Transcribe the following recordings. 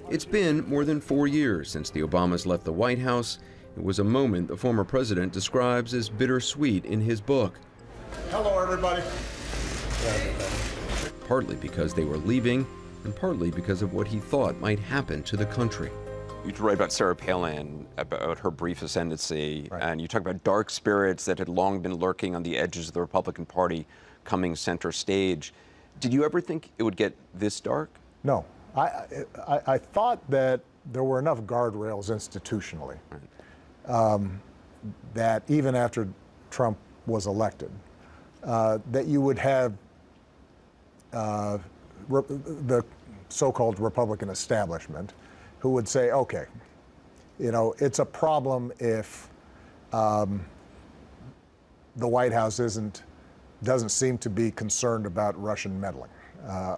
It's been more than 4 years since the Obamas left the White House. It was a moment the former president describes as bittersweet in his book. Hello, everybody. Partly because they were leaving, and partly because of what he thought might happen to the country. You write about Sarah Palin, about her brief ascendancy, Right. and you talk about dark spirits that had long been lurking on the edges of the Republican Party coming center stage. Did you ever think it would get this dark? No. I thought that there were enough guardrails institutionally that even after Trump was elected, that you would have the so-called Republican establishment who would say, okay, you know, it's a problem if the White House doesn't seem to be concerned about Russian meddling,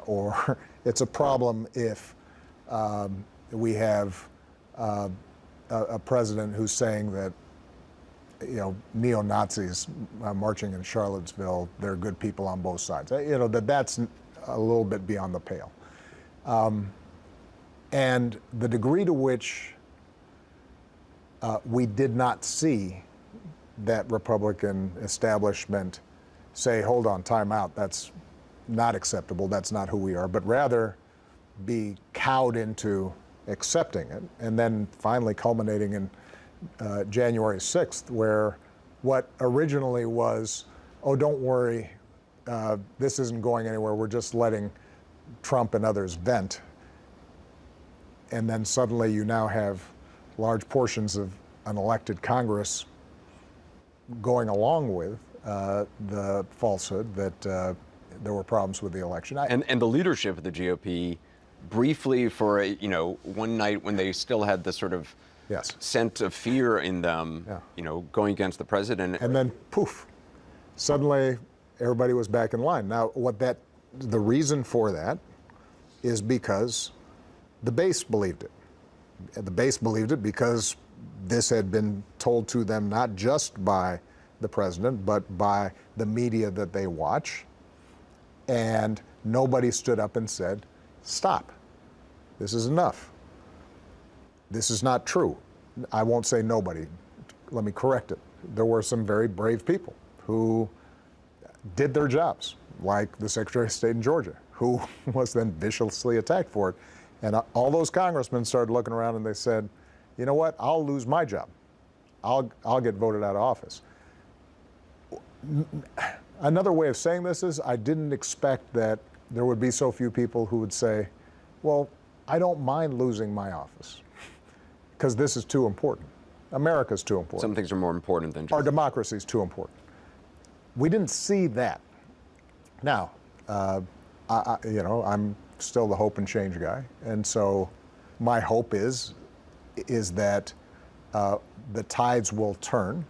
or it's a problem if we have a president who's saying that, you know, neo-Nazis marching in Charlottesville, they're good people on both sides. You know, that's a little bit beyond the pale. And the degree to which we did not see that Republican establishment say, hold on, time out, that's not acceptable, that's not who we are, but rather be cowed into accepting it, and then finally culminating in January 6th, where what originally was, oh, don't worry, this isn't going anywhere, we're just letting Trump and others vent, and then suddenly you now have large portions of an elected Congress going along with the falsehood that there were problems with the election. And the leadership of the GOP, briefly for one night when they still had this sort of scent of fear in them, going against the president. And then poof, suddenly everybody was back in line. Now, the reason for that is because the base believed it. The base believed it because this had been told to them not just by the president, but by the media that they watch. And nobody stood up and said, stop, this is enough. This is not true. I won't say nobody, let me correct it. There were some very brave people who did their jobs, like the Secretary of State in Georgia, who was then viciously attacked for it. And all those congressmen started looking around and they said, you know what, I'll lose my job. I'll get voted out of office. Another way of saying this is I didn't expect that there would be so few people who would say, well, I don't mind losing my office because this is too important. America's too important. Some things are more important than just... Our democracy is too important. We didn't see that. Now, I'm still the hope and change guy, and so my hope is that the tides will turn,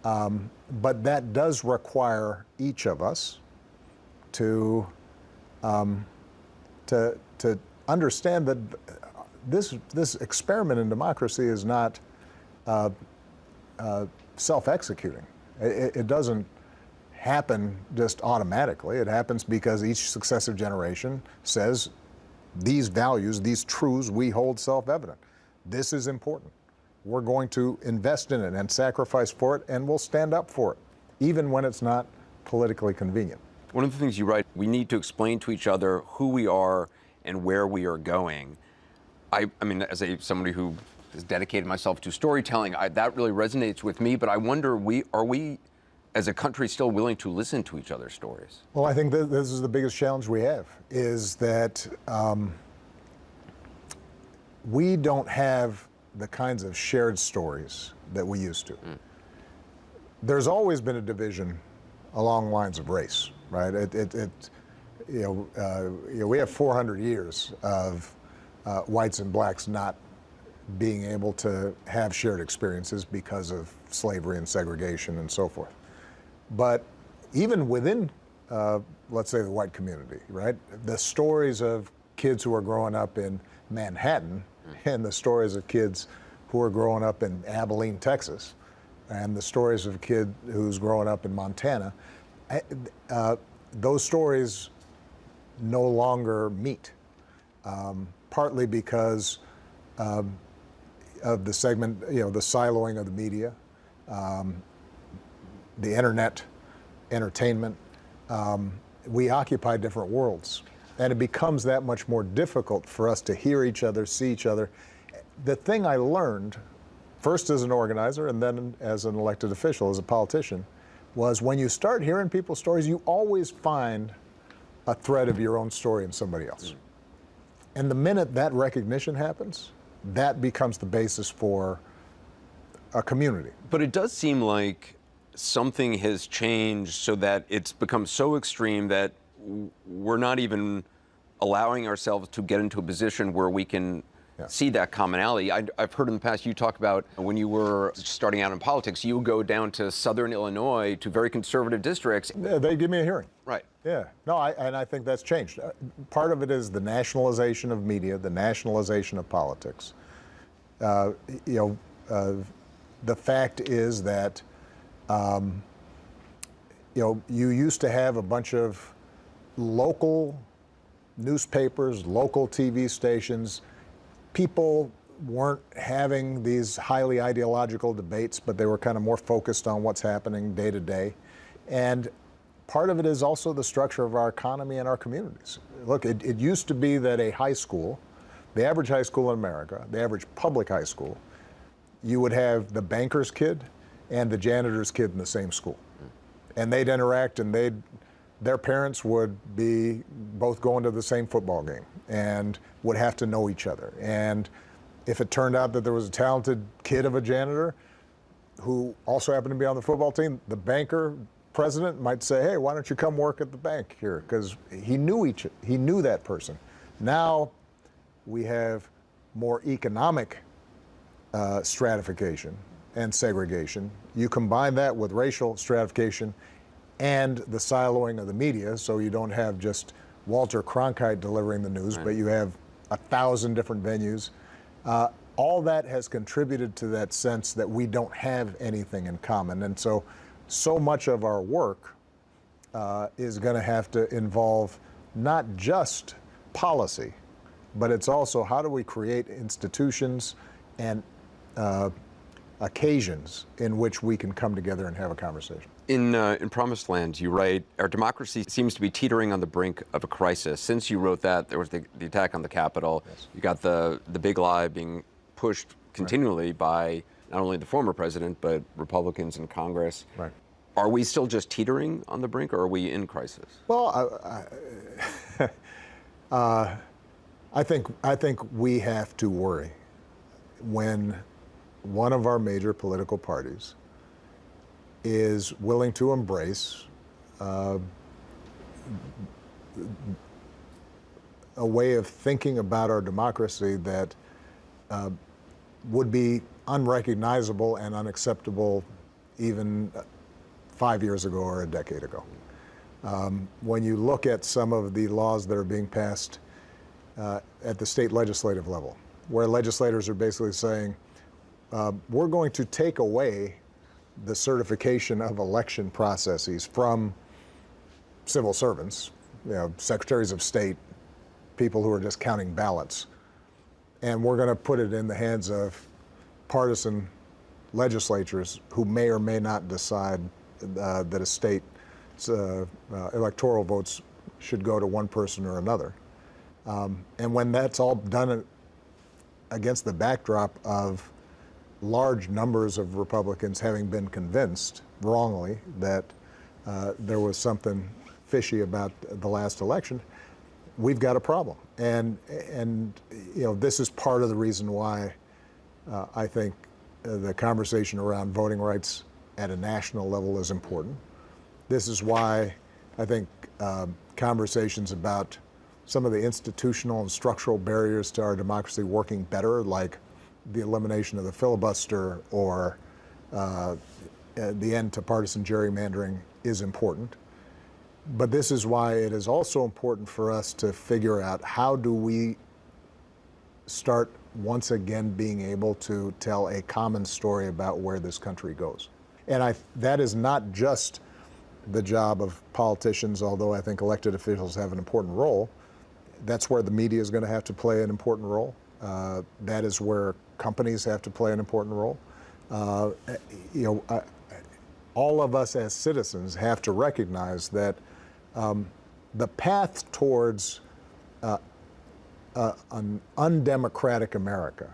but that does require each of us to understand that this experiment in democracy is not self-executing. It doesn't happen just automatically. It happens because each successive generation says these values, these truths we hold self-evident. This is important. We're going to invest in it and sacrifice for it, and we'll stand up for it, even when it's not politically convenient. One of the things you write, we need to explain to each other who we are and where we are going. I mean, as somebody who has dedicated myself to storytelling, that really resonates with me, but I wonder, are we as a country still willing to listen to each other's stories? Well, I think this is the biggest challenge we have, is that we don't have the kinds of shared stories that we used to. There's always been a division along lines of race, right? We have 400 years of whites and blacks not being able to have shared experiences because of slavery and segregation and so forth. But even within, let's say, the white community, right? The stories of kids who are growing up in Manhattan and the stories of kids who are growing up in Abilene, Texas, and the stories of a kid who's growing up in Montana, those stories no longer meet. partly because of the segment, the siloing of the media, the internet, entertainment. We occupy different worlds, and it becomes that much more difficult for us to hear each other, see each other. The thing I learned, first as an organizer and then as an elected official, as a politician, was when you start hearing people's stories, you always find a thread of your own story in somebody else. And the minute that recognition happens, that becomes the basis for a community. But it does seem like something has changed so that it's become so extreme that we're not even allowing ourselves to get into a position where we can see that commonality. I've heard in the past you talk about when you were starting out in politics, you would go down to southern Illinois to very conservative districts. Yeah, they give me a hearing. Right. Yeah. No, and I think that's changed. Part of it is the nationalization of media, the nationalization of politics. The fact is that you used to have a bunch of local newspapers, local TV stations. People weren't having these highly ideological debates, but they were kind of more focused on what's happening day to day. And part of it is also the structure of our economy and our communities. Look, it used to be that a high school, the average high school in America, the average public high school, you would have the banker's kid and the janitor's kid in the same school. And they'd interact, and their parents would be both going to the same football game and would have to know each other. And if it turned out that there was a talented kid of a janitor who also happened to be on the football team, the banker president might say, hey, why don't you come work at the bank here? Because he knew that person. Now we have more economic stratification and segregation. You combine that with racial stratification and the siloing of the media, so you don't have just Walter Cronkite delivering the news, but you have 1,000 different venues. All that has contributed to that sense that we don't have anything in common. And so much of our work is going to have to involve not just policy, but it's also how do we create institutions and occasions in which we can come together and have a conversation. In Promised Land, you write, our democracy seems to be teetering on the brink of a crisis. Since you wrote that, there was the attack on the Capitol. Yes. You got the big lie being pushed continually by not only the former president, but Republicans in Congress. Right. Are we still just teetering on the brink, or are we in crisis? Well, I think we have to worry when one of our major political parties is willing to embrace a way of thinking about our democracy that would be unrecognizable and unacceptable even 5 years ago or a decade ago. When you look at some of the laws that are being passed at the state legislative level, where legislators are basically saying, we're going to take away the certification of election processes from civil servants, secretaries of state, people who are just counting ballots, and we're going to put it in the hands of partisan legislatures who may or may not decide that a state's electoral votes should go to one person or another. And when that's all done against the backdrop of large numbers of Republicans having been convinced wrongly that there was something fishy about the last election, we've got a problem. And this is part of the reason why I think the conversation around voting rights at a national level is important. This is why I think conversations about some of the institutional and structural barriers to our democracy working better, like the elimination of the filibuster or the end to partisan gerrymandering, is important. But this is why it is also important for us to figure out how do we start once again being able to tell a common story about where this country goes. And that is not just the job of politicians, although I think elected officials have an important role. That's where the media is going to have to play an important role. That is where companies have to play an important role. All of us as citizens have to recognize that the path towards an undemocratic America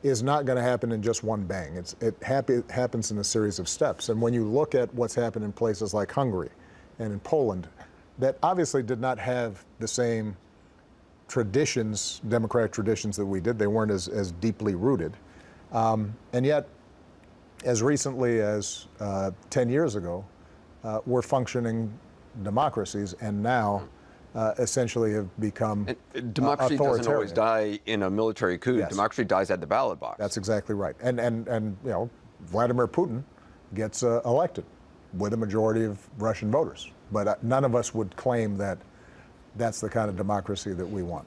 is not going to happen in just one bang. It happens in a series of steps. And when you look at what's happened in places like Hungary and in Poland, that obviously did not have the same traditions, democratic traditions that we did. They weren't as deeply rooted. And yet, as recently as 10 years ago, were functioning democracies, and now essentially have become democracy doesn't always authoritarian. die in a military coup. Yes. Democracy dies at the ballot box. That's exactly right. And Vladimir Putin gets elected with a majority of Russian voters. But none of us would claim that that's the kind of democracy that we want.